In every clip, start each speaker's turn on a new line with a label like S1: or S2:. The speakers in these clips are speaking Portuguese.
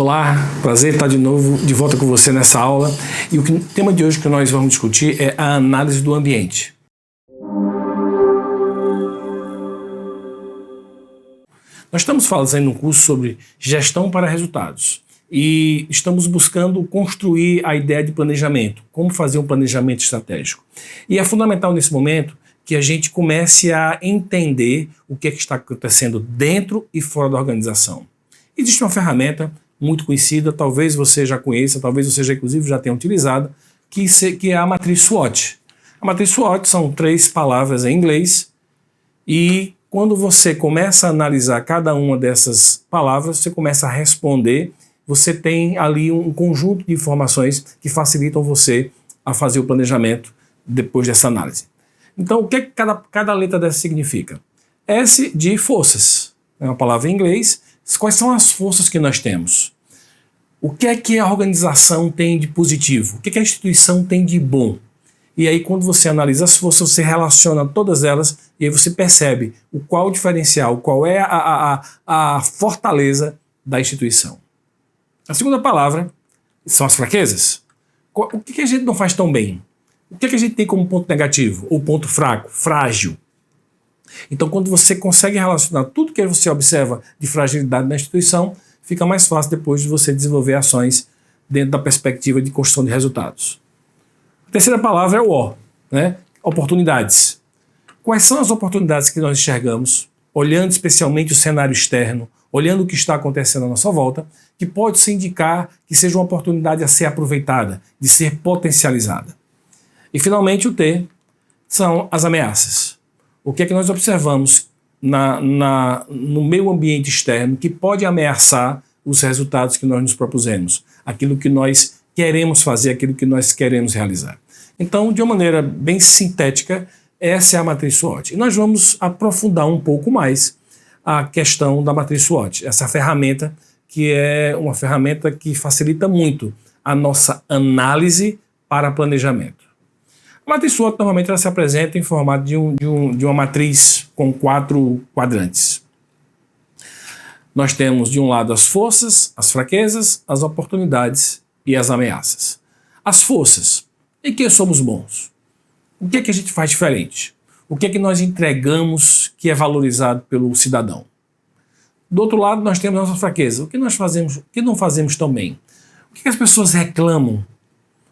S1: Olá, prazer estar de novo de volta com você nessa aula. E o tema de hoje que nós vamos discutir é a análise do ambiente. Nós estamos fazendo um curso sobre gestão para resultados e estamos buscando construir a ideia de planejamento, como fazer um planejamento estratégico. E é fundamental nesse momento que a gente comece a entender o que está acontecendo dentro e fora da organização. Existe uma ferramenta muito conhecida, talvez você já conheça, talvez você já inclusive já tenha utilizado, que é a matriz SWOT. A matriz SWOT são 3 palavras em inglês e quando você começa a analisar cada uma dessas palavras, você começa a responder, você tem ali um conjunto de informações que facilitam você a fazer o planejamento depois dessa análise. Então, o que cada letra dessa significa? S de forças, é uma palavra em inglês. Quais são as forças que nós temos? O que é que a organização tem de positivo? O que é que a instituição tem de bom? E aí, quando você analisa as forças, você relaciona todas elas e aí você percebe qual o diferencial, qual é a fortaleza da instituição. A segunda palavra são as fraquezas. O que a gente não faz tão bem? O que a gente tem como ponto negativo ou ponto fraco, frágil? Então, quando você consegue relacionar tudo que você observa de fragilidade na instituição, fica mais fácil depois de você desenvolver ações dentro da perspectiva de construção de resultados. A terceira palavra é o O, né? Oportunidades. Quais são as oportunidades que nós enxergamos, olhando especialmente o cenário externo, olhando o que está acontecendo à nossa volta, que pode se indicar que seja uma oportunidade a ser aproveitada, de ser potencializada. E, finalmente, o T são as ameaças. O que é que nós observamos no meio ambiente externo que pode ameaçar os resultados que nós nos propusemos, aquilo que nós queremos fazer, aquilo que nós queremos realizar. Então, de uma maneira bem sintética, essa é a matriz SWOT. E nós vamos aprofundar um pouco mais a questão da matriz SWOT, essa ferramenta que é uma ferramenta que facilita muito a nossa análise para planejamento. A matriz SWOT normalmente ela se apresenta em formato de uma matriz com 4 quadrantes. Nós temos de um lado as forças, as fraquezas, as oportunidades e as ameaças. As forças, em que somos bons? O que é que a gente faz diferente? O que é que nós entregamos que é valorizado pelo cidadão? Do outro lado nós temos a nossa fraqueza. O que nós fazemos, o que não fazemos tão bem? O que as pessoas reclamam?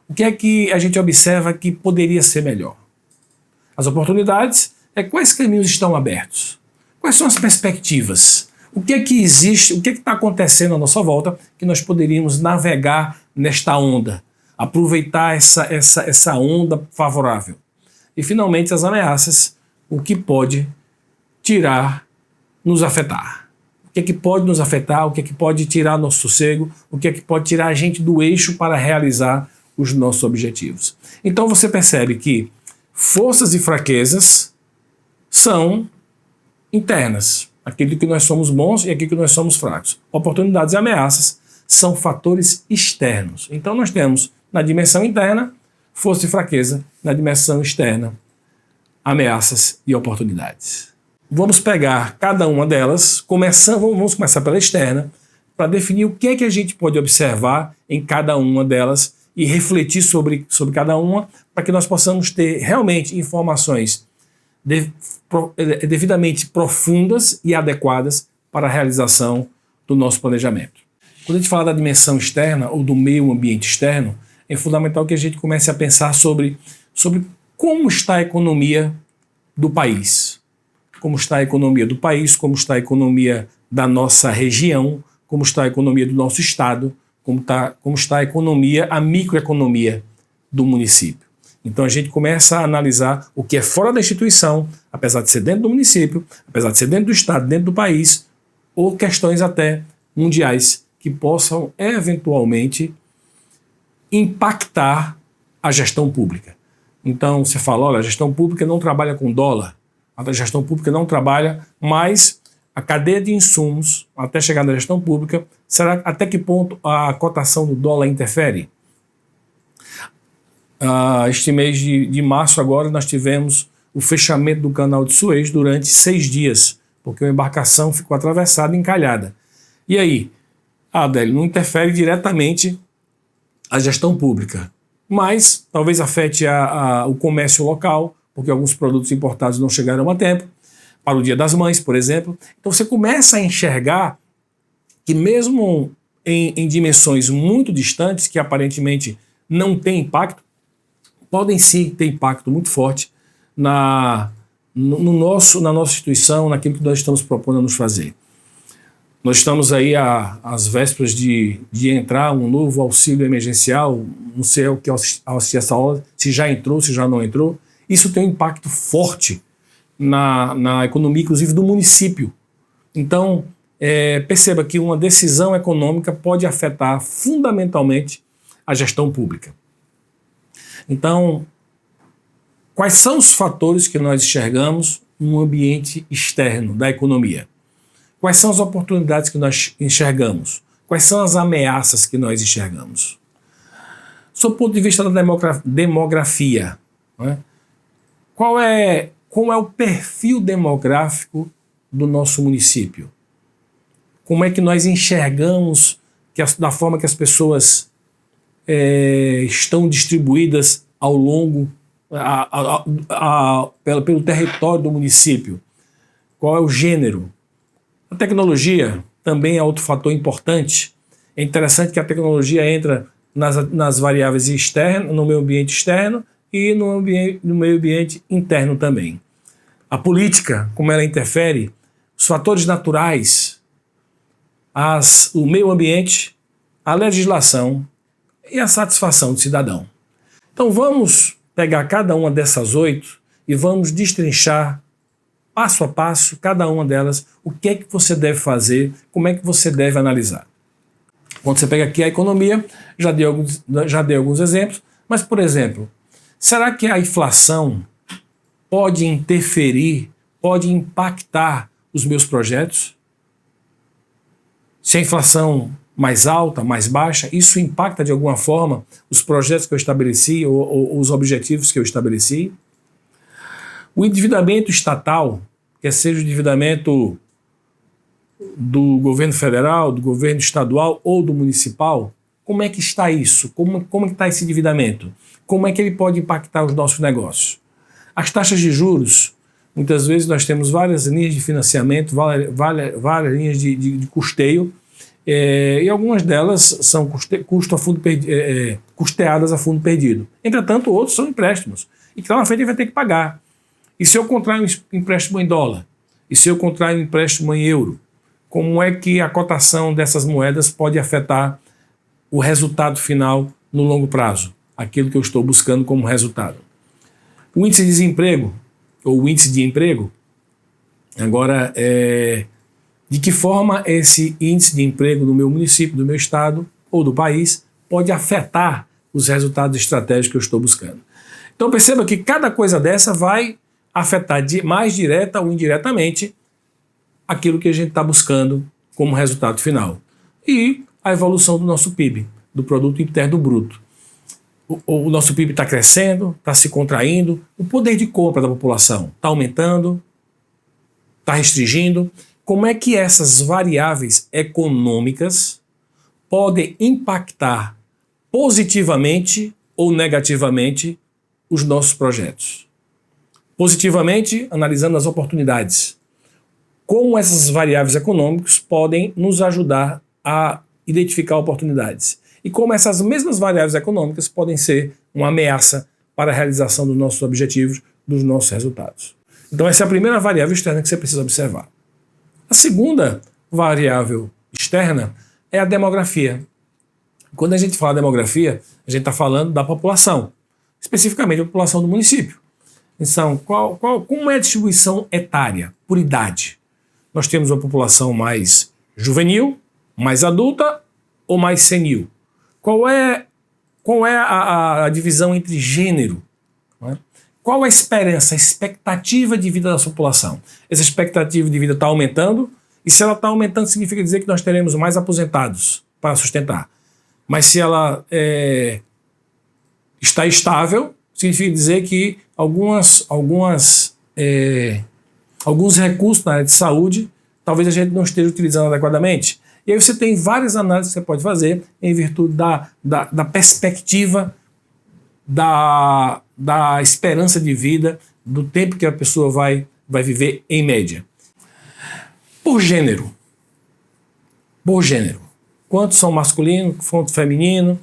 S1: O que é que a gente observa que poderia ser melhor? As oportunidades é quais caminhos estão abertos? Quais são as perspectivas? O que é que existe, o que é que está acontecendo à nossa volta que nós poderíamos navegar nesta onda, aproveitar essa onda favorável? E finalmente as ameaças, o que pode nos afetar? O que é que pode nos afetar? O que é que pode tirar nosso sossego? O que é que pode tirar a gente do eixo para realizar os nossos objetivos? Então você percebe que forças e fraquezas são internas, aquilo que nós somos bons e aquilo que nós somos fracos. Oportunidades e ameaças são fatores externos. Então nós temos na dimensão interna força e fraqueza, na dimensão externa ameaças e oportunidades. Vamos pegar cada uma delas, vamos começar pela externa, para definir o que é que a gente pode observar em cada uma delas e refletir sobre cada uma, para que nós possamos ter realmente informações devidamente profundas e adequadas para a realização do nosso planejamento. Quando a gente fala da dimensão externa ou do meio ambiente externo, é fundamental que a gente comece a pensar sobre como está a economia do país. Como está a economia do país, como está a economia da nossa região, como está a economia do nosso estado, como está a economia, a microeconomia do município. Então a gente começa a analisar o que é fora da instituição, apesar de ser dentro do município, apesar de ser dentro do estado, dentro do país, ou questões até mundiais que possam eventualmente impactar a gestão pública. Então você fala, olha, a gestão pública não trabalha com dólar, a gestão pública não trabalha, mas a cadeia de insumos, até chegar na gestão pública, será até que ponto a cotação do dólar interfere? Este mês de março agora nós tivemos o fechamento do canal de Suez durante 6 dias, porque a embarcação ficou atravessada e encalhada. E aí, Ah, Adélio, não interfere diretamente a gestão pública, mas talvez afete o comércio local, porque alguns produtos importados não chegaram a tempo, para o Dia das Mães, por exemplo. Então você começa a enxergar que mesmo em dimensões muito distantes, que aparentemente não têm impacto, podem sim ter impacto muito forte na nossa instituição, naquilo que nós estamos propondo a nos fazer. Nós estamos aí às vésperas de entrar um novo auxílio emergencial, não sei o que assistir essa aula, se já entrou, se já não entrou. Isso tem um impacto forte na economia, inclusive do município. Então, perceba que uma decisão econômica pode afetar fundamentalmente a gestão pública. Então, quais são os fatores que nós enxergamos no ambiente externo da economia? Quais são as oportunidades que nós enxergamos? Quais são as ameaças que nós enxergamos? Sob o ponto de vista da demografia, né? Qual é o perfil demográfico do nosso município? Como é que nós enxergamos da forma que as pessoas estão distribuídas ao longo, pelo território do município? Qual é o gênero? A tecnologia também é outro fator importante. É interessante que a tecnologia entra nas variáveis externas, no meio ambiente externo e no meio ambiente interno também. A política, como ela interfere, os fatores naturais, o meio ambiente, a legislação e a satisfação do cidadão. Então vamos pegar cada uma dessas 8 e vamos destrinchar passo a passo, cada uma delas, o que é que você deve fazer, como é que você deve analisar. Quando você pega aqui a economia, já dei alguns exemplos, mas, por exemplo, será que a inflação pode interferir, pode impactar os meus projetos? Se a inflação mais alta, mais baixa, isso impacta de alguma forma os projetos que eu estabeleci ou os objetivos que eu estabeleci? O endividamento estatal, quer seja o endividamento do governo federal, do governo estadual ou do municipal, como é que está isso? Como que está esse endividamento? Como é que ele pode impactar os nossos negócios? As taxas de juros, muitas vezes nós temos várias linhas de financiamento, várias linhas de custeio, e algumas delas são custeadas a fundo perdido. Entretanto, outros são empréstimos, e que lá na frente ele vai ter que pagar. E se eu contrair um empréstimo em dólar? E se eu contrair um empréstimo em euro? Como é que a cotação dessas moedas pode afetar o resultado final no longo prazo? Aquilo que eu estou buscando como resultado. O índice de desemprego, ou o índice de emprego, agora, de que forma esse índice de emprego no meu município, do meu estado ou do país pode afetar os resultados estratégicos que eu estou buscando? Então perceba que cada coisa dessa vai afetar mais direta ou indiretamente aquilo que a gente está buscando como resultado final. E a evolução do nosso PIB, do Produto Interno Bruto. O nosso PIB está crescendo, está se contraindo, o poder de compra da população está aumentando, está restringindo. Como é que essas variáveis econômicas podem impactar positivamente ou negativamente os nossos projetos? Positivamente, analisando as oportunidades. Como essas variáveis econômicas podem nos ajudar a identificar oportunidades. E como essas mesmas variáveis econômicas podem ser uma ameaça para a realização dos nossos objetivos, dos nossos resultados. Então essa é a primeira variável externa que você precisa observar. A segunda variável externa é a demografia. Quando a gente fala demografia, a gente está falando da população, especificamente a população do município. Então, como é a distribuição etária, por idade? Nós temos uma população mais juvenil, mais adulta ou mais senil? Qual é a divisão entre gênero? Não é? Qual a esperança, a expectativa de vida da sua população? Essa expectativa de vida está aumentando, e se ela está aumentando, significa dizer que nós teremos mais aposentados para sustentar. Mas se ela está estável, significa dizer que alguns recursos na área de saúde talvez a gente não esteja utilizando adequadamente. E aí você tem várias análises que você pode fazer em virtude da perspectiva, da esperança de vida, do tempo que a pessoa vai viver em média. Por gênero. Quantos são masculino, quanto feminino?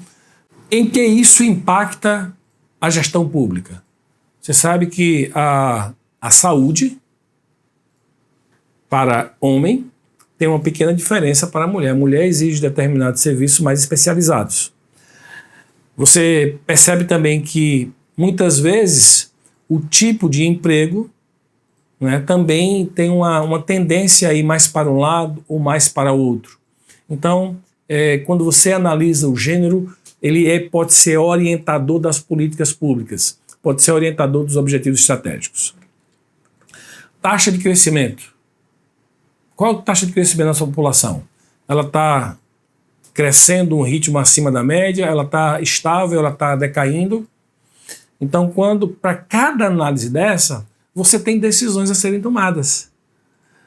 S1: Em que isso impacta a gestão pública? Você sabe que a saúde para homem tem uma pequena diferença para a mulher. A mulher exige determinados serviços mais especializados. Você percebe também que, muitas vezes, o tipo de emprego, né, também tem uma tendência a ir mais para um lado ou mais para o outro. Então, quando você analisa o gênero, ele pode ser orientador das políticas públicas, pode ser orientador dos objetivos estratégicos. Taxa de crescimento. Qual a taxa de crescimento da sua população? Ela está crescendo um ritmo acima da média, ela está estável, ela está decaindo. Então, para cada análise dessa, você tem decisões a serem tomadas.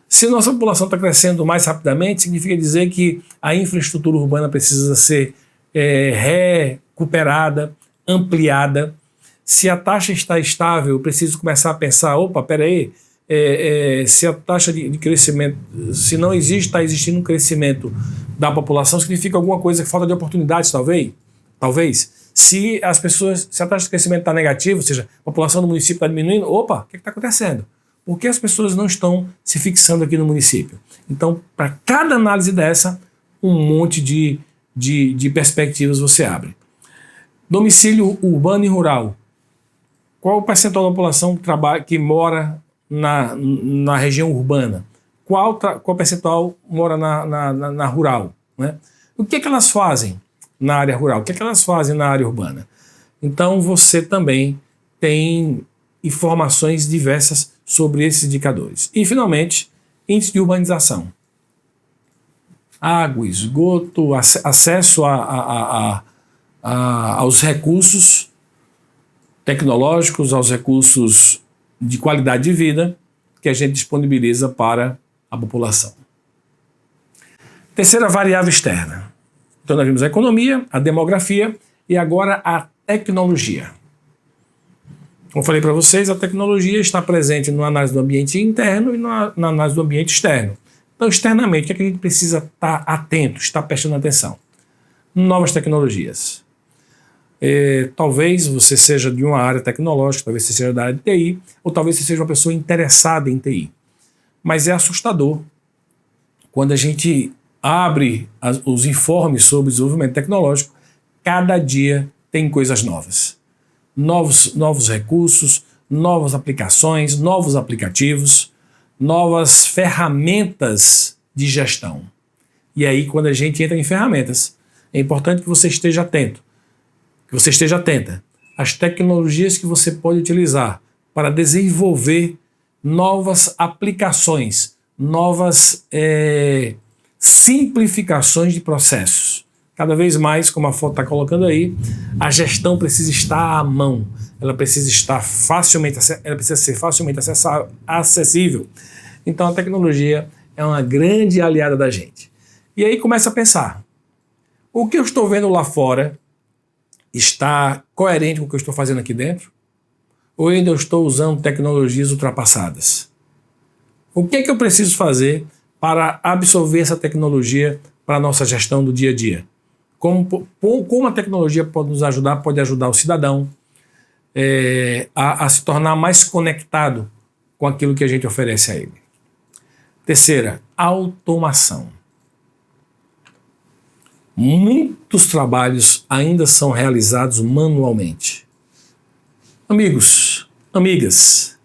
S1: Se a nossa população está crescendo mais rapidamente, significa dizer que a infraestrutura urbana precisa ser recuperada, ampliada. Se a taxa está estável, eu preciso começar a pensar, opa, peraí, se a taxa de crescimento, se não existe, está existindo um crescimento da população, significa alguma coisa, falta de oportunidades, talvez. Se a taxa de crescimento está negativa, ou seja, a população do município está diminuindo, opa, o que está acontecendo? Por que as pessoas não estão se fixando aqui no município? Então, para cada análise dessa, um monte de perspectivas você abre. Domicílio urbano e rural. Qual o percentual da população que mora na região urbana? Qual percentual mora na rural? Né? O que elas fazem na área rural? O que elas fazem na área urbana? Então você também tem informações diversas sobre esses indicadores. E, finalmente, índice de urbanização. Água, esgoto, acesso aos recursos tecnológicos, aos recursos de qualidade de vida que a gente disponibiliza para a população. Terceira variável externa. Então nós vimos a economia, a demografia e agora a tecnologia. Como falei para vocês, a tecnologia está presente na análise do ambiente interno e na análise do ambiente externo. Então, externamente, o que é que a gente precisa estar atento, estar prestando atenção? Novas tecnologias. Talvez você seja de uma área tecnológica, talvez você seja da área de TI, ou talvez você seja uma pessoa interessada em TI. Mas é assustador quando a gente abre os informes sobre desenvolvimento tecnológico, cada dia tem coisas novas. Novos recursos, novas aplicações, novos aplicativos, novas ferramentas de gestão. E aí, quando a gente entra em ferramentas, é importante que você esteja atento, que você esteja atenta às tecnologias que você pode utilizar para desenvolver novas aplicações, novas simplificações de processos. Cada vez mais, como a foto está colocando aí, a gestão precisa estar à mão, ela precisa ser facilmente acessível. Então a tecnologia é uma grande aliada da gente. E aí começa a pensar, o que eu estou vendo lá fora está coerente com o que eu estou fazendo aqui dentro? Ou ainda eu estou usando tecnologias ultrapassadas? O que é que eu preciso fazer para absorver essa tecnologia para a nossa gestão do dia a dia? Como a tecnologia pode nos ajudar, pode ajudar o cidadão a se tornar mais conectado com aquilo que a gente oferece a ele. Terceira, automação. Muitos trabalhos ainda são realizados manualmente. Amigos, amigas,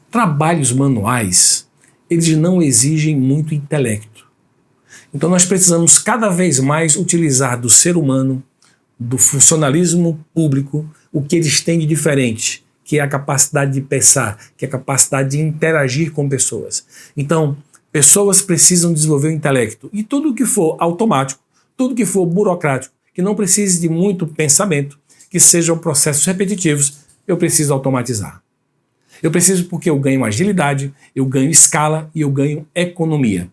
S1: trabalhos manuais, eles não exigem muito intelecto. Então nós precisamos cada vez mais utilizar do ser humano, do funcionalismo público, o que eles têm de diferente, que é a capacidade de pensar, que é a capacidade de interagir com pessoas. Então, pessoas precisam desenvolver o intelecto. E tudo que for automático, tudo que for burocrático, que não precise de muito pensamento, que sejam processos repetitivos, eu preciso automatizar. Eu preciso porque eu ganho agilidade, eu ganho escala e eu ganho economia.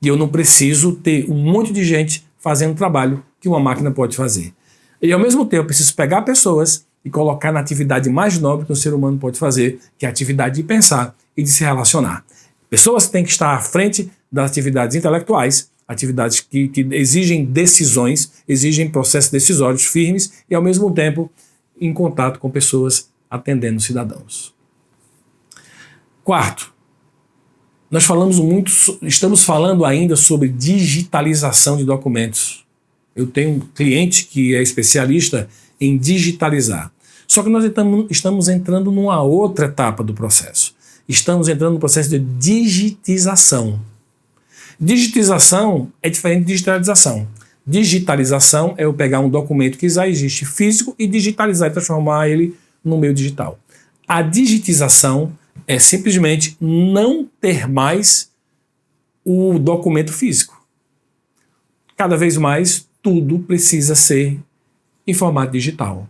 S1: E eu não preciso ter um monte de gente fazendo trabalho que uma máquina pode fazer. E ao mesmo tempo eu preciso pegar pessoas e colocar na atividade mais nobre que um ser humano pode fazer, que é a atividade de pensar e de se relacionar. Pessoas têm que estar à frente das atividades intelectuais, atividades que exigem decisões, exigem processos decisórios firmes e ao mesmo tempo em contato com pessoas atendendo cidadãos. Quarto, estamos falando ainda sobre digitalização de documentos. Eu tenho um cliente que é especialista em digitalizar. Só que nós estamos entrando numa outra etapa do processo. Estamos entrando no processo de digitização. Digitização é diferente de digitalização. Digitalização é eu pegar um documento que já existe físico e digitalizar e transformar ele no meio digital. A digitização é simplesmente não ter mais o documento físico. Cada vez mais, tudo precisa ser em formato digital.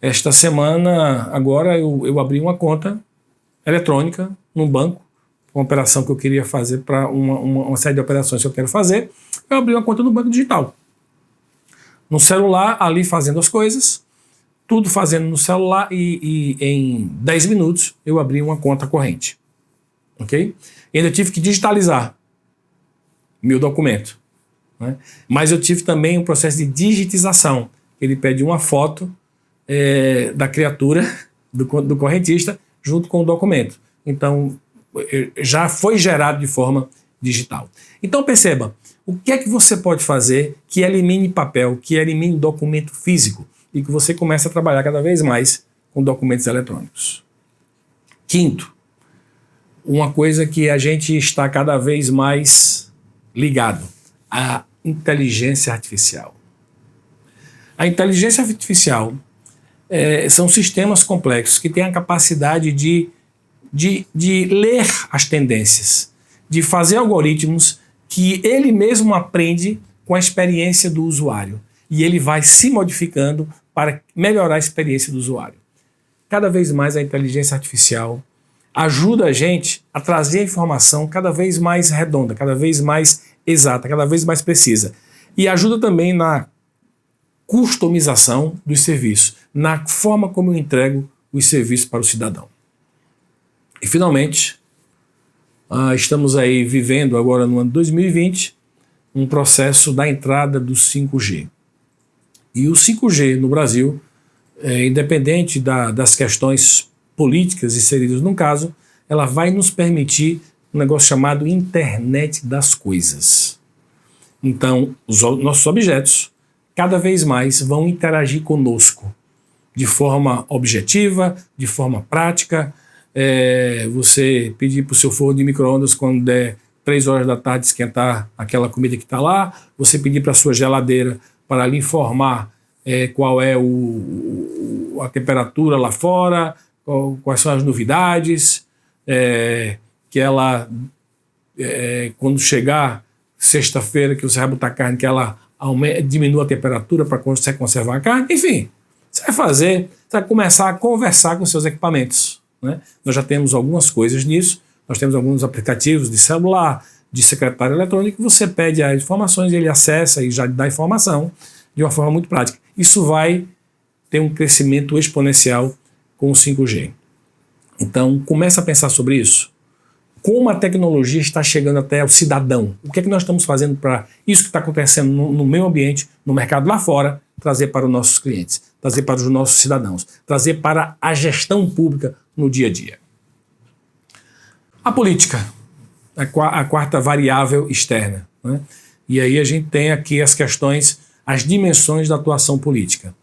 S1: Esta semana, agora, eu abri uma conta eletrônica num banco, uma operação que eu queria fazer para uma série de operações que eu quero fazer. Eu abri uma conta no banco digital. No celular, ali fazendo as coisas, tudo fazendo no celular e em 10 minutos eu abri uma conta corrente. Ok? E ainda tive que digitalizar meu documento. Né? Mas eu tive também um processo de digitização. Ele pede uma foto da criatura, do correntista, junto com o documento. Então, já foi gerado de forma digital. Então, perceba, o que é que você pode fazer que elimine papel, que elimine documento físico e que você comece a trabalhar cada vez mais com documentos eletrônicos. Quinto, uma coisa que a gente está cada vez mais ligado, a inteligência artificial. A inteligência artificial são sistemas complexos que têm a capacidade de ler as tendências, de fazer algoritmos que ele mesmo aprende com a experiência do usuário e ele vai se modificando para melhorar a experiência do usuário. Cada vez mais a inteligência artificial ajuda a gente a trazer a informação cada vez mais redonda, cada vez mais exata, cada vez mais precisa. E ajuda também na customização dos serviços, na forma como eu entrego os serviços para o cidadão. E finalmente, estamos aí vivendo agora no ano 2020 um processo da entrada do 5G. E o 5G no Brasil, independente das questões políticas inseridas no caso, ela vai nos permitir um negócio chamado Internet das Coisas. Então, os nossos objetos cada vez mais vão interagir conosco de forma objetiva, de forma prática. Você pedir para o seu forno de micro-ondas quando der 3 horas da tarde esquentar aquela comida que está lá, você pedir para a sua geladeira para lhe informar qual é a temperatura lá fora, quais são as novidades, que ela, quando chegar sexta-feira que você vai botar carne, que ela diminua a temperatura para você conservar a carne, enfim, você vai começar a conversar com seus equipamentos. Né? Nós já temos algumas coisas nisso, nós temos alguns aplicativos de celular, de secretário eletrônico, você pede as informações, ele acessa e já dá informação de uma forma muito prática. Isso vai ter um crescimento exponencial com o 5G. Então, comece a pensar sobre isso. Como a tecnologia está chegando até o cidadão? O que é que nós estamos fazendo para isso que está acontecendo no meio ambiente, no mercado lá fora, trazer para os nossos clientes, trazer para os nossos cidadãos, trazer para a gestão pública no dia a dia? A política, a quarta variável externa. Né? E aí a gente tem aqui as questões, as dimensões da atuação política.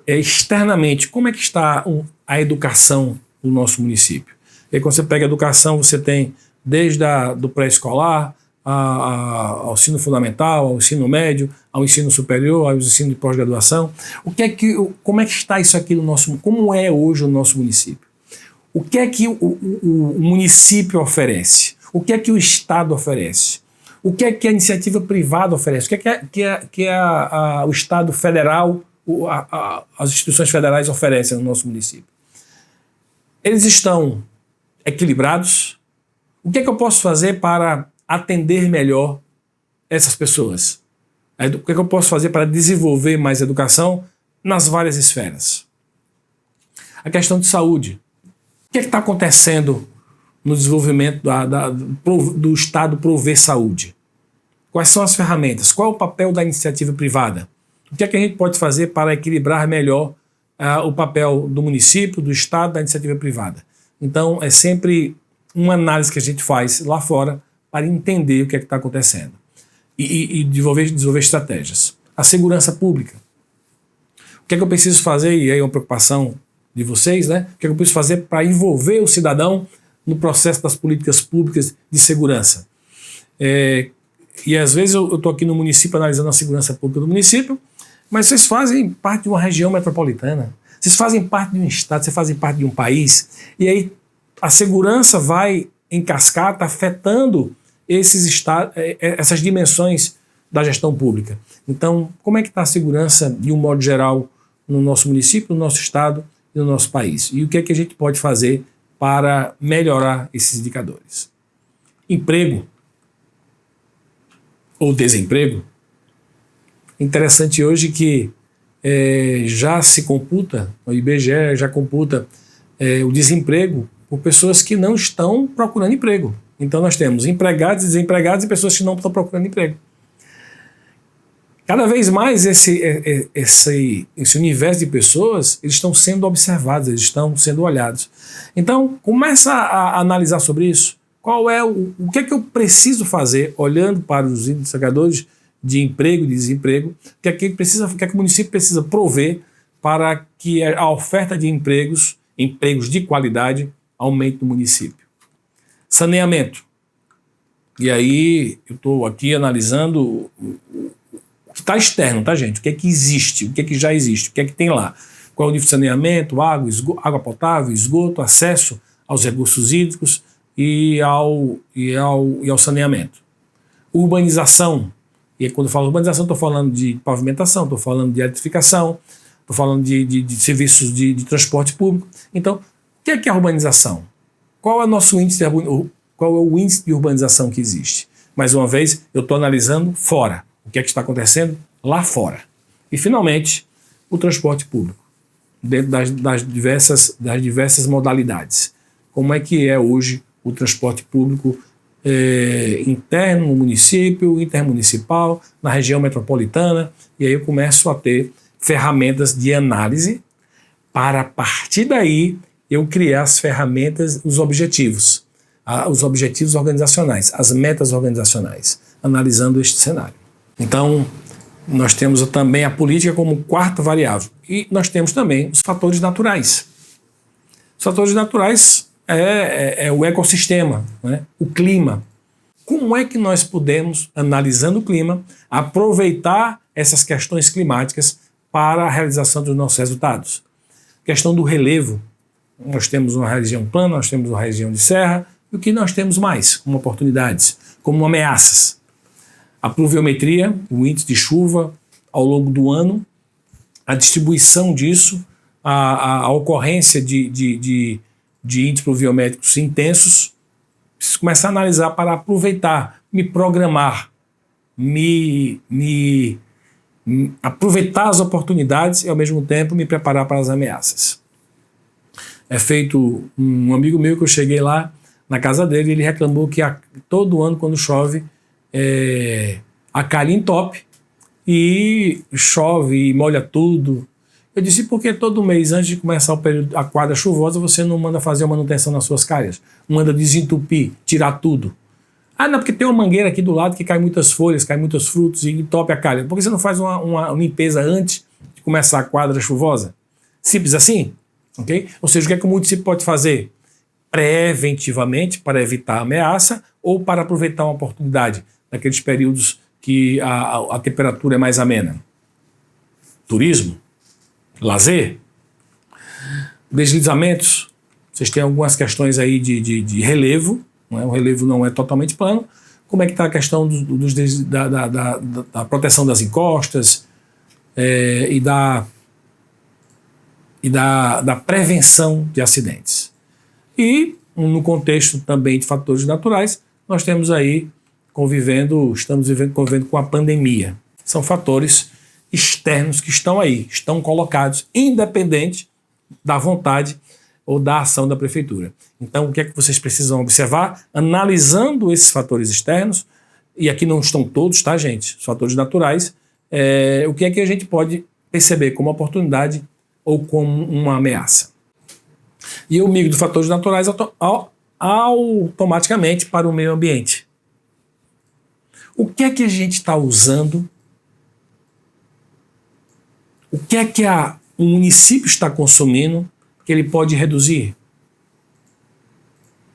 S1: Externamente, como é que está a educação no nosso município? E quando você pega a educação, você tem desde do pré-escolar ao ensino fundamental, ao ensino médio, ao ensino superior, ao ensino de pós-graduação. Como é que está isso aqui no nosso, como é hoje o nosso município? O que é que o município oferece? O que é que o Estado oferece? O que é que a iniciativa privada oferece? O que é o Estado federal, as instituições federais oferecem no nosso município? Eles estão equilibrados? O que é que eu posso fazer para atender melhor essas pessoas? O que é que eu posso fazer para desenvolver mais educação nas várias esferas? A questão de saúde. O que é que está acontecendo no desenvolvimento do Estado prover saúde? Quais são as ferramentas? Qual é o papel da iniciativa privada? O que é que a gente pode fazer para equilibrar melhor o papel do município, do Estado, da iniciativa privada? Então, é sempre uma análise que a gente faz lá fora para entender o que é que está acontecendo e desenvolver estratégias. A segurança pública. O que é que eu preciso fazer? E aí é uma preocupação de vocês, né? O que é que eu preciso fazer para envolver o cidadão no processo das políticas públicas de segurança? E às vezes eu estou aqui no município analisando a segurança pública do município, mas vocês fazem parte de uma região metropolitana, vocês fazem parte de um estado, vocês fazem parte de um país, e aí a segurança vai em cascata afetando essas dimensões da gestão pública. Então, como é que está a segurança de um modo geral no nosso município, no nosso estado e no nosso país? E o que é que a gente pode fazer para melhorar esses indicadores? Emprego ou desemprego. Interessante hoje que já se computa, o IBGE já computa o desemprego por pessoas que não estão procurando emprego. Então nós temos empregados e desempregados e pessoas que não estão procurando emprego. Cada vez mais esse universo de pessoas, eles estão sendo observados, eles estão sendo olhados. Então começa a analisar sobre isso. Qual é o que é que eu preciso fazer, olhando para os indicadores de emprego e de desemprego, o que é que o município precisa prover para que a oferta de empregos de qualidade, aumente no município. Saneamento. E aí eu estou aqui analisando o que está externo, tá, gente? O que é que existe, o que é que já existe, o que é que tem lá. Qual é o nível de saneamento, água potável, esgoto, acesso aos recursos hídricos e ao saneamento. Urbanização. E aí, quando eu falo urbanização, estou falando de pavimentação, estou falando de eletrificação, estou falando de serviços de transporte público. Então, o que é a urbanização? Qual é o índice de urbanização que existe? Mais uma vez, eu estou analisando fora. O que é que está acontecendo lá fora? E, finalmente, o transporte público, dentro das diversas modalidades. Como é que é hoje o transporte público interno no município, intermunicipal, na região metropolitana, e aí eu começo a ter ferramentas de análise para, a partir daí, eu criar as ferramentas, os objetivos organizacionais, as metas organizacionais, analisando este cenário. Então, nós temos também a política como quarta variável, e nós temos também os fatores naturais. Os fatores naturais é o ecossistema, né? O clima. Como é que nós podemos, analisando o clima, aproveitar essas questões climáticas para a realização dos nossos resultados? Questão do relevo. Nós temos uma região plana, nós temos uma região de serra, e o que nós temos mais como oportunidades, como ameaças? A pluviometria, o índice de chuva ao longo do ano, a distribuição disso, a ocorrência de índices pluviométricos intensos. Preciso começar a analisar para aproveitar, me programar, aproveitar as oportunidades e, ao mesmo tempo, me preparar para as ameaças. É feito um amigo meu que eu cheguei lá na casa dele, ele reclamou que todo ano, quando chove, a calha entope e chove e molha tudo. Eu disse, por que todo mês, antes de começar a quadra chuvosa, você não manda fazer a manutenção nas suas calhas? Manda desentupir, tirar tudo. Ah, não, porque tem uma mangueira aqui do lado que cai muitas folhas, cai muitos frutos e entope a calha. Por que você não faz uma limpeza antes de começar a quadra chuvosa? Simples assim, ok? Ou seja, o que é que o município pode fazer? Preventivamente, para evitar a ameaça ou para aproveitar uma oportunidade naqueles períodos que a temperatura é mais amena. Turismo, lazer, deslizamentos. Vocês têm algumas questões aí de relevo, não é? O relevo não é totalmente plano. Como é que está a questão da proteção das encostas e da prevenção de acidentes? E, no contexto também de fatores naturais, nós temos aí convivendo com a pandemia. São fatores externos que estão aí, estão colocados, independente da vontade ou da ação da prefeitura. Então, o que é que vocês precisam observar? Analisando esses fatores externos, e aqui não estão todos, tá, gente? Os fatores naturais, o que é que a gente pode perceber como oportunidade ou como uma ameaça. E eu migro dos fatores naturais automaticamente para o meio ambiente. O que é que a gente está usando? O que é que o município está consumindo que ele pode reduzir?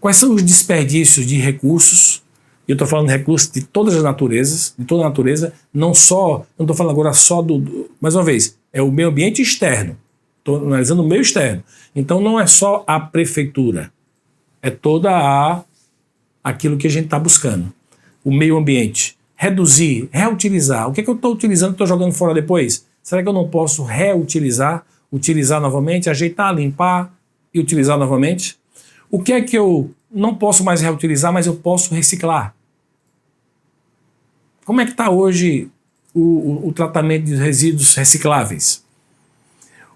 S1: Quais são os desperdícios de recursos? Eu estou falando de recursos de todas as naturezas, de toda a natureza, não estou falando agora só mais uma vez, é o meio ambiente externo. Estou analisando o meio externo. Então não é só a prefeitura, é toda aquilo que a gente está buscando. O meio ambiente. Reduzir, reutilizar. O que é que eu estou utilizando e estou jogando fora depois? Será que eu não posso reutilizar, utilizar novamente, ajeitar, limpar e utilizar novamente? O que é que eu não posso mais reutilizar, mas eu posso reciclar? Como é que está hoje o tratamento de resíduos recicláveis?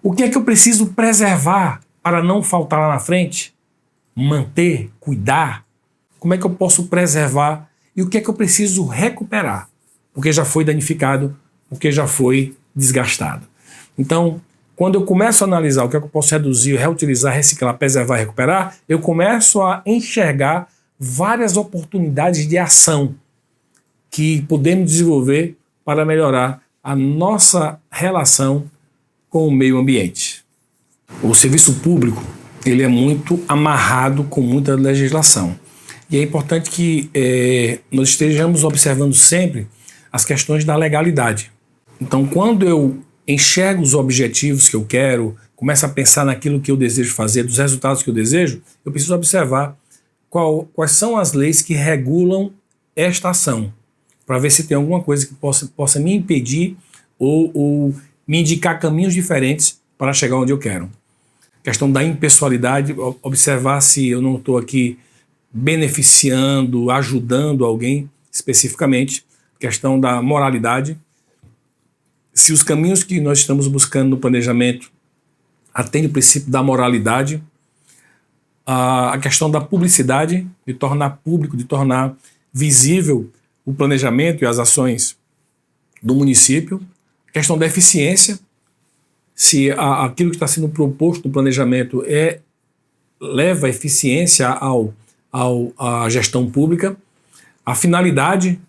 S1: O que é que eu preciso preservar para não faltar lá na frente? Manter, cuidar? Como é que eu posso preservar? E o que é que eu preciso recuperar? Porque já foi danificado, porque já foi desgastado. Então, quando eu começo a analisar o que é que eu posso reduzir, reutilizar, reciclar, preservar e recuperar, eu começo a enxergar várias oportunidades de ação que podemos desenvolver para melhorar a nossa relação com o meio ambiente. O serviço público, ele é muito amarrado com muita legislação. E é importante que nós estejamos observando sempre as questões da legalidade. Então, quando eu enxergo os objetivos que eu quero, começo a pensar naquilo que eu desejo fazer, dos resultados que eu desejo, eu preciso observar quais são as leis que regulam esta ação, para ver se tem alguma coisa que possa me impedir ou me indicar caminhos diferentes para chegar onde eu quero. Questão da impessoalidade, observar se eu não estou aqui beneficiando, ajudando alguém especificamente. Questão da moralidade, se os caminhos que nós estamos buscando no planejamento atendem o princípio da moralidade, a questão da publicidade, de tornar público, de tornar visível o planejamento e as ações do município, a questão da eficiência, se aquilo que está sendo proposto no planejamento leva eficiência à gestão pública, a finalidade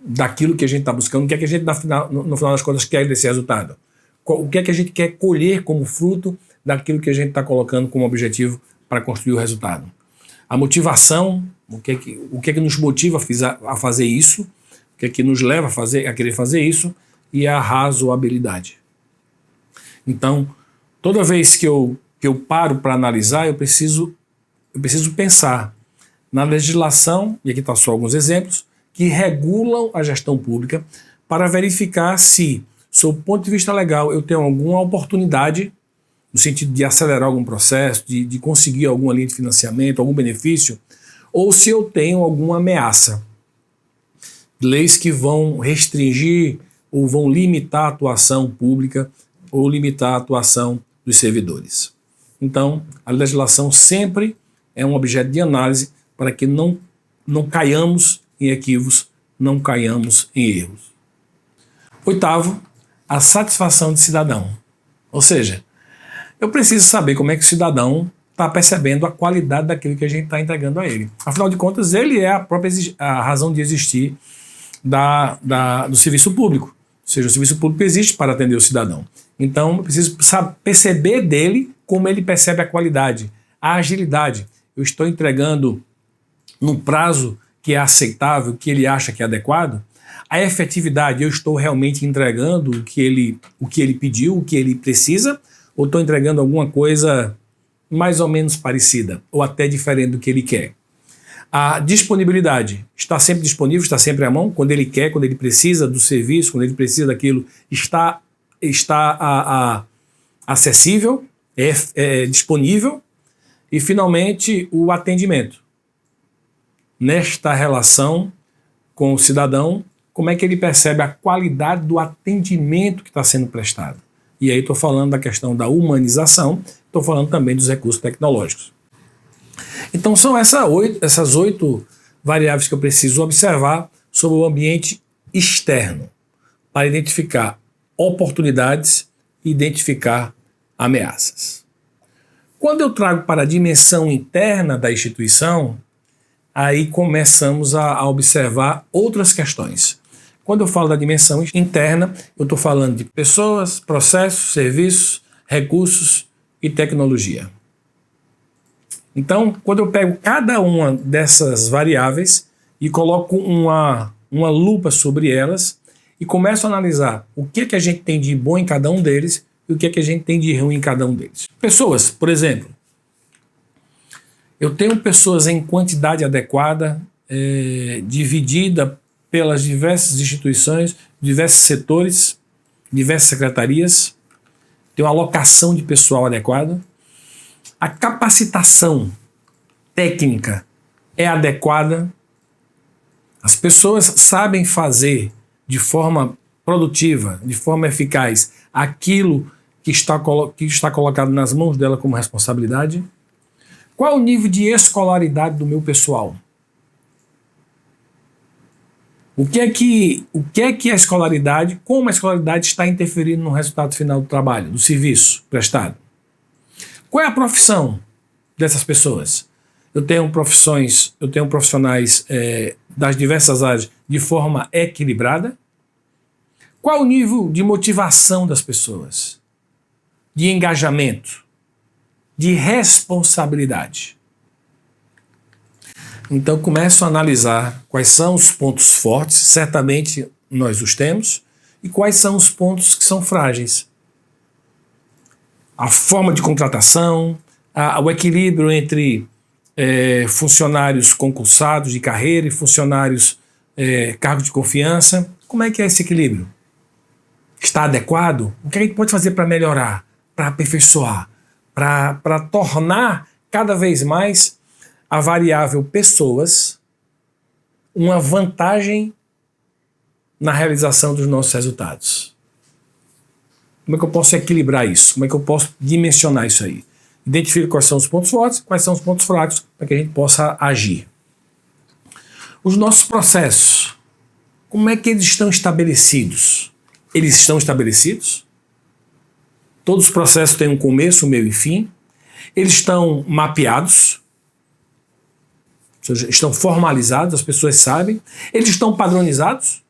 S1: daquilo que a gente está buscando, o que é que a gente, no final das contas, quer desse resultado. O que é que a gente quer colher como fruto daquilo que a gente está colocando como objetivo para construir o resultado. A motivação, o que é que nos motiva a fazer isso, o que é que nos leva a querer fazer isso, e a razoabilidade. Então, toda vez que eu paro para analisar, eu preciso pensar na legislação, e aqui estão só alguns exemplos, que regulam a gestão pública para verificar se, sob o ponto de vista legal, eu tenho alguma oportunidade, no sentido de acelerar algum processo, de conseguir alguma linha de financiamento, algum benefício, ou se eu tenho alguma ameaça. Leis que vão restringir ou vão limitar a atuação pública ou limitar a atuação dos servidores. Então, a legislação sempre é um objeto de análise para que não caiamos em equívocos, não caiamos em erros. Oitavo, a satisfação do cidadão. Ou seja, eu preciso saber como é que o cidadão está percebendo a qualidade daquilo que a gente está entregando a ele. Afinal de contas, ele é a razão de existir do serviço público. Ou seja, o serviço público existe para atender o cidadão. Então, eu preciso perceber dele como ele percebe a qualidade, a agilidade. Eu estou entregando num prazo que é aceitável, que ele acha que é adequado. A efetividade, eu estou realmente entregando o que ele pediu, o que ele precisa, ou estou entregando alguma coisa mais ou menos parecida, ou até diferente do que ele quer. A disponibilidade, está sempre disponível, está sempre à mão, quando ele quer, quando ele precisa do serviço, quando ele precisa daquilo, está acessível, é disponível. E, finalmente, o atendimento. Nesta relação, com o cidadão, como é que ele percebe a qualidade do atendimento que está sendo prestado. E aí estou falando da questão da humanização, estou falando também dos recursos tecnológicos. Então são essas 8 variáveis que eu preciso observar sobre o ambiente externo, para identificar oportunidades e identificar ameaças. Quando eu trago para a dimensão interna da instituição, aí começamos a observar outras questões. Quando eu falo da dimensão interna, eu estou falando de pessoas, processos, serviços, recursos e tecnologia. Então, quando eu pego cada uma dessas variáveis e coloco uma lupa sobre elas e começo a analisar o que a gente tem de bom em cada um deles e o que a gente tem de ruim em cada um deles. Pessoas, por exemplo. Eu tenho pessoas em quantidade adequada, dividida pelas diversas instituições, diversos setores, diversas secretarias. Tenho uma alocação de pessoal adequada. A capacitação técnica é adequada. As pessoas sabem fazer de forma produtiva, de forma eficaz, aquilo que está colocado nas mãos dela como responsabilidade. Qual é o nível de escolaridade do meu pessoal? O que é que a escolaridade, como a escolaridade está interferindo no resultado final do trabalho, do serviço prestado? Qual é a profissão dessas pessoas? Eu tenho profissionais das diversas áreas de forma equilibrada? Qual é o nível de motivação das pessoas? De engajamento? De responsabilidade? Então começo a analisar quais são os pontos fortes, certamente nós os temos, e quais são os pontos que são frágeis. A forma de contratação, o equilíbrio entre funcionários concursados de carreira e funcionários cargo de confiança. Como é que é esse equilíbrio? Está adequado? O que a gente pode fazer para melhorar, para aperfeiçoar, para tornar cada vez mais a variável pessoas uma vantagem na realização dos nossos resultados? Como é que eu posso equilibrar isso? Como é que eu posso dimensionar isso aí? Identifique quais são os pontos fortes, quais são os pontos fracos, para que a gente possa agir. Os nossos processos, como é que eles estão estabelecidos? Eles estão estabelecidos? Todos os processos têm um começo, um meio e fim. Eles estão mapeados, ou seja, estão formalizados, as pessoas sabem. Eles estão padronizados.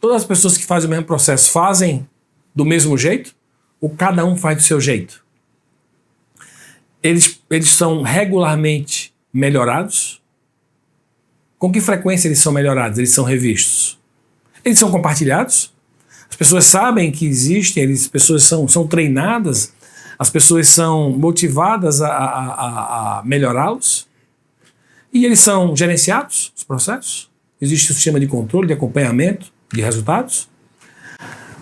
S1: Todas as pessoas que fazem o mesmo processo fazem do mesmo jeito? Ou cada um faz do seu jeito? Eles são regularmente melhorados? Com que frequência eles são melhorados? Eles são revistos? Eles são compartilhados? As pessoas sabem que existem, as pessoas são treinadas, as pessoas são motivadas a melhorá-los? E eles são gerenciados, os processos? Existe um sistema de controle, de acompanhamento de resultados?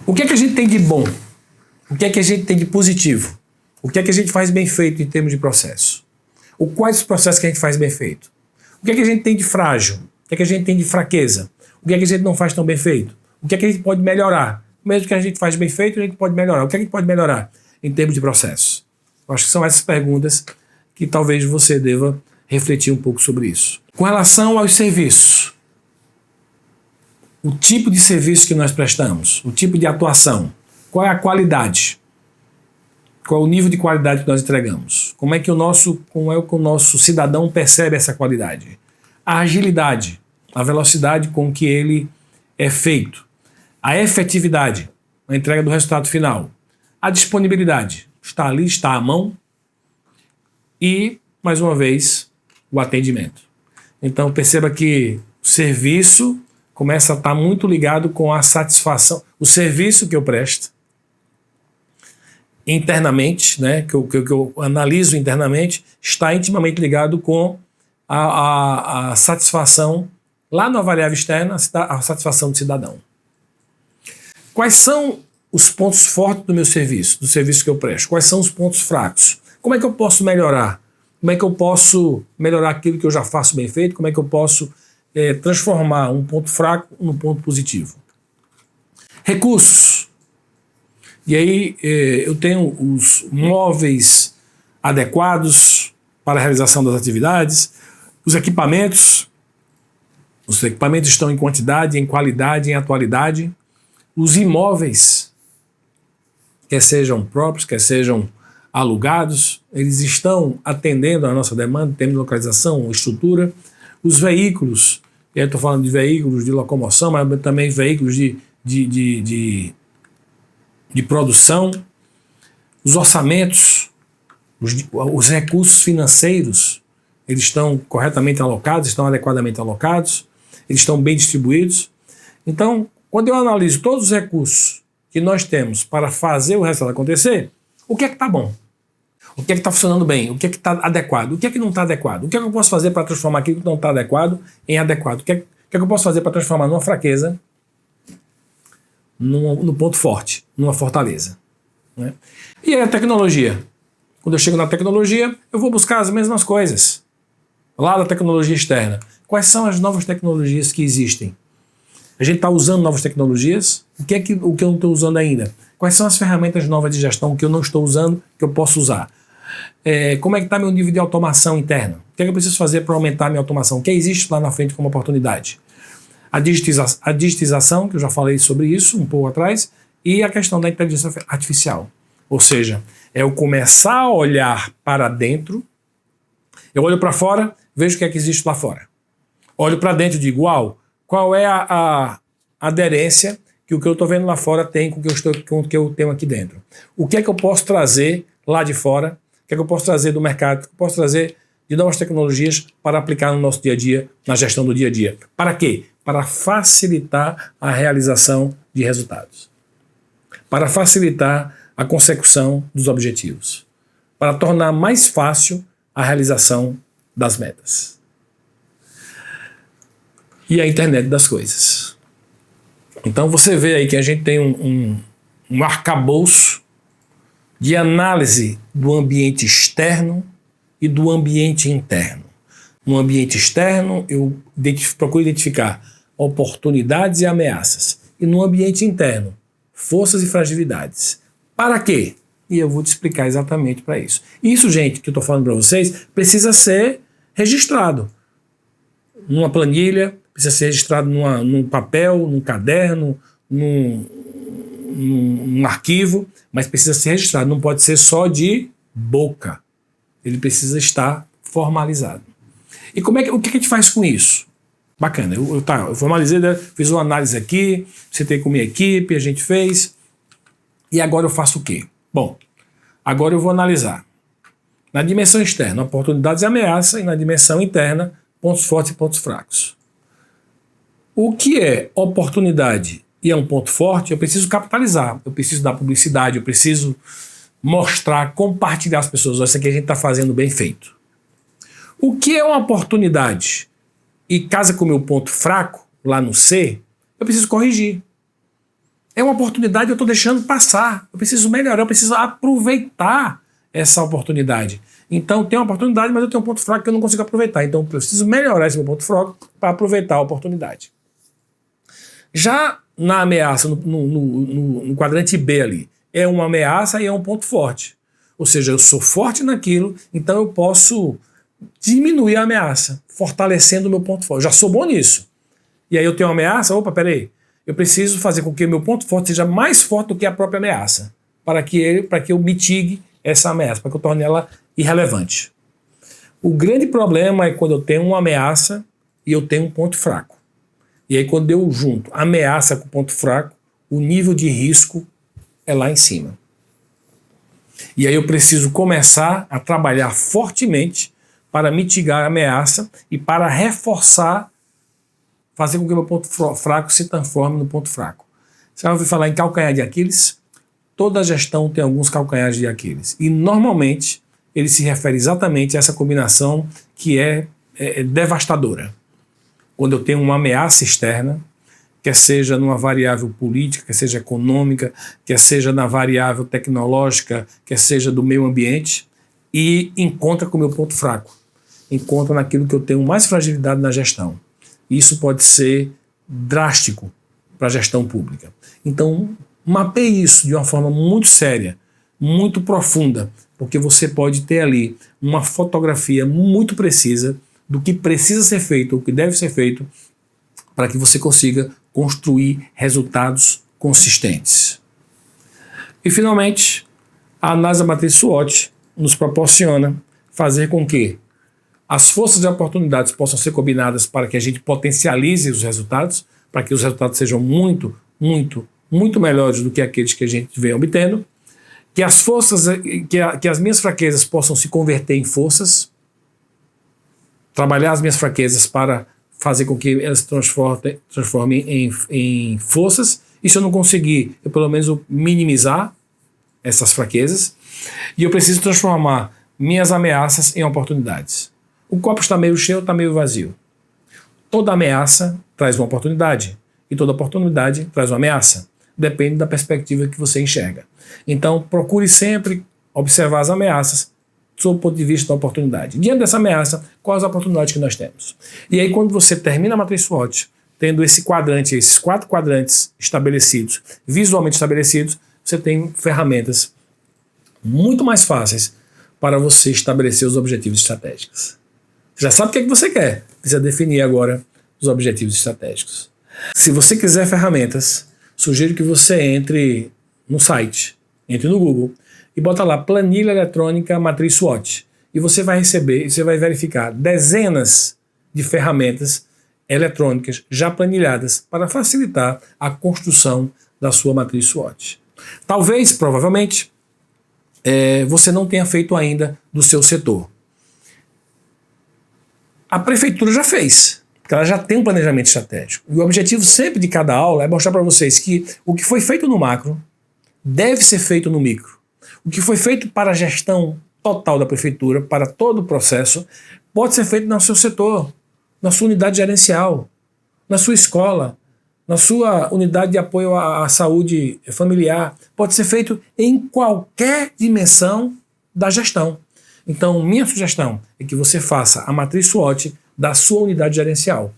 S1: O que é que a gente tem de bom? O que é que a gente tem de positivo? O que é que a gente faz bem feito em termos de processo? Quais os processos que a gente faz bem feito? O que é que a gente tem de frágil? O que é que a gente tem de fraqueza? O que é que a gente não faz tão bem feito? O que é que a gente pode melhorar? Mesmo que a gente faz bem feito, a gente pode melhorar. O que é que a gente pode melhorar em termos de processo? Eu acho que são essas perguntas que talvez você deva refletir um pouco sobre isso. Com relação aos serviços, o tipo de serviço que nós prestamos, o tipo de atuação, qual é a qualidade? Qual é o nível de qualidade que nós entregamos? Como é que o nosso cidadão percebe essa qualidade? A agilidade, a velocidade com que ele é feito. A efetividade, a entrega do resultado final. A disponibilidade, está ali, está à mão. E, mais uma vez, o atendimento. Então perceba que o serviço começa a estar muito ligado com a satisfação. O serviço que eu presto internamente, né, que eu analiso internamente, está intimamente ligado com a satisfação, lá na variável externa, a satisfação do cidadão. Quais são os pontos fortes do meu serviço, do serviço que eu presto? Quais são os pontos fracos? Como é que eu posso melhorar? Como é que eu posso melhorar aquilo que eu já faço bem feito? Como é que eu posso transformar um ponto fraco num ponto positivo. Recursos. E aí eu tenho os móveis adequados para a realização das atividades, os equipamentos estão em quantidade, em qualidade, em atualidade, os imóveis, quer sejam próprios, quer sejam alugados, eles estão atendendo à nossa demanda, temos localização, estrutura, os veículos, e aí estou falando de veículos de locomoção, mas também veículos de produção, os orçamentos, os recursos financeiros, eles estão corretamente alocados, estão adequadamente alocados, eles estão bem distribuídos. Então, quando eu analiso todos os recursos que nós temos para fazer o resultado acontecer, o que é que está bom? O que é que está funcionando bem? O que é que está adequado? O que é que não está adequado? O que é que eu posso fazer para transformar aquilo que não está adequado em adequado? O que é que eu posso fazer para transformar numa fraqueza no ponto forte, numa fortaleza? Né? E aí a tecnologia? Quando eu chego na tecnologia, eu vou buscar as mesmas coisas. Lá da tecnologia externa. Quais são as novas tecnologias que existem? A gente está usando novas tecnologias? O que eu não estou usando ainda? Quais são as ferramentas novas de gestão que eu não estou usando, que eu posso usar? Como é que está meu nível de automação interna? O que é que eu preciso fazer para aumentar a minha automação? O que existe lá na frente como oportunidade? A digitização, que eu já falei sobre isso um pouco atrás, e a questão da inteligência artificial. Ou seja, é eu começar a olhar para dentro, eu olho para fora, vejo o que é que existe lá fora. Olho para dentro e digo, qual é a aderência que o que eu estou vendo lá fora tem com o que eu tenho aqui dentro? O que é que eu posso trazer lá de fora? O que é que eu posso trazer do mercado? O que eu posso trazer de novas tecnologias para aplicar no nosso dia a dia, na gestão do dia a dia? Para quê? Para facilitar a realização de resultados. Para facilitar a consecução dos objetivos. Para tornar mais fácil a realização das metas. E a internet das coisas. Então você vê aí que a gente tem um arcabouço de análise do ambiente externo e do ambiente interno. No ambiente externo, eu procuro identificar oportunidades e ameaças. E no ambiente interno, forças e fragilidades. Para quê? E eu vou te explicar exatamente para isso. Isso, gente, que eu estou falando para vocês, precisa ser registrado numa planilha, precisa ser registrado num papel, num caderno, num arquivo, mas precisa ser registrado, não pode ser só de boca. Ele precisa estar formalizado. E o que a gente faz com isso? Bacana, eu formalizei, fiz uma análise aqui, sentei com minha equipe, a gente fez, e agora eu faço o quê? Bom, agora eu vou analisar na dimensão externa, oportunidades e ameaças, e na dimensão interna, pontos fortes e pontos fracos. O que é oportunidade e é um ponto forte, eu preciso capitalizar, eu preciso dar publicidade, eu preciso mostrar, compartilhar as pessoas. Olha, isso aqui a gente está fazendo bem feito. O que é uma oportunidade e casa com o meu ponto fraco, lá no C, eu preciso corrigir. É uma oportunidade, eu estou deixando passar. Eu preciso melhorar, eu preciso aproveitar essa oportunidade. Então tem uma oportunidade, mas eu tenho um ponto fraco que eu não consigo aproveitar. Então eu preciso melhorar esse meu ponto fraco para aproveitar a oportunidade. Já na ameaça, no quadrante B ali, é uma ameaça e é um ponto forte. Ou seja, eu sou forte naquilo, então eu posso diminuir a ameaça, fortalecendo o meu ponto forte. Eu já sou bom nisso. E aí eu tenho uma ameaça, peraí, eu preciso fazer com que o meu ponto forte seja mais forte do que a própria ameaça, para que eu mitigue essa ameaça, para que eu torne ela irrelevante. O grande problema é quando eu tenho uma ameaça e eu tenho um ponto fraco. E aí quando eu junto ameaça com ponto fraco, o nível de risco é lá em cima. E aí eu preciso começar a trabalhar fortemente para mitigar a ameaça e para reforçar, fazer com que o meu ponto fraco se transforme no ponto fraco. Você vai ouvir falar em calcanhar de Aquiles? Toda gestão tem alguns calcanhares de Aquiles. E normalmente ele se refere exatamente a essa combinação que é devastadora. Quando eu tenho uma ameaça externa, quer seja numa variável política, quer seja econômica, quer seja na variável tecnológica, quer seja do meio ambiente, e encontra com o meu ponto fraco. Encontra naquilo que eu tenho mais fragilidade na gestão. Isso pode ser drástico para a gestão pública. Então, mapeie isso de uma forma muito séria, muito profunda, porque você pode ter ali uma fotografia muito precisa do que precisa ser feito, o que deve ser feito, para que você consiga construir resultados consistentes. E, finalmente, a análise da matriz SWOT nos proporciona fazer com que as forças e oportunidades possam ser combinadas para que a gente potencialize os resultados, para que os resultados sejam muito, muito, muito melhores do que aqueles que a gente vem obtendo, que as forças, que as minhas fraquezas possam se converter em forças, trabalhar as minhas fraquezas para fazer com que elas transformem em forças, e se eu não conseguir, eu pelo menos minimizar essas fraquezas, e eu preciso transformar minhas ameaças em oportunidades. O copo está meio cheio ou está meio vazio? Toda ameaça traz uma oportunidade, e toda oportunidade traz uma ameaça. Depende da perspectiva que você enxerga. Então, procure sempre observar as ameaças sob o ponto de vista da oportunidade. Diante dessa ameaça, quais as oportunidades que nós temos? E aí, quando você termina a matriz SWOT, tendo esse quadrante, esses 4 quadrantes estabelecidos, visualmente estabelecidos, você tem ferramentas muito mais fáceis para você estabelecer os objetivos estratégicos. Você já sabe o que é que você quer, precisa definir agora os objetivos estratégicos. Se você quiser ferramentas, sugiro que você entre no site, entre no Google e bota lá planilha eletrônica matriz SWOT. E você vai receber, você vai verificar dezenas de ferramentas eletrônicas já planilhadas para facilitar a construção da sua matriz SWOT. Talvez, provavelmente, você não tenha feito ainda do seu setor. A prefeitura já fez, porque ela já tem um planejamento estratégico. E o objetivo sempre de cada aula é mostrar para vocês que o que foi feito no macro deve ser feito no micro. O que foi feito para a gestão total da prefeitura, para todo o processo, pode ser feito no seu setor, na sua unidade gerencial, na sua escola, na sua unidade de apoio à saúde familiar. Pode ser feito em qualquer dimensão da gestão. Então, minha sugestão é que você faça a matriz SWOT da sua unidade gerencial.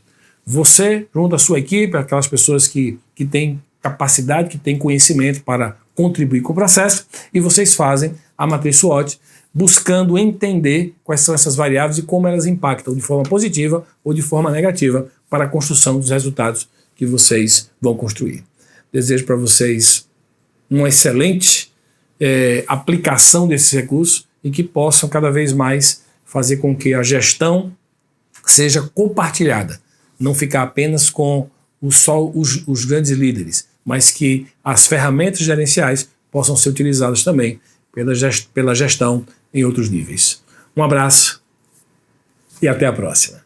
S1: Você, junto à sua equipe, aquelas pessoas que têm capacidade, que têm conhecimento para contribuir com o processo, e vocês fazem a matriz SWOT buscando entender quais são essas variáveis e como elas impactam de forma positiva ou de forma negativa para a construção dos resultados que vocês vão construir. Desejo para vocês uma excelente aplicação desses recursos e que possam cada vez mais fazer com que a gestão seja compartilhada, não ficar apenas com os grandes líderes, mas que as ferramentas gerenciais possam ser utilizadas também pela gestão em outros níveis. Um abraço e até a próxima.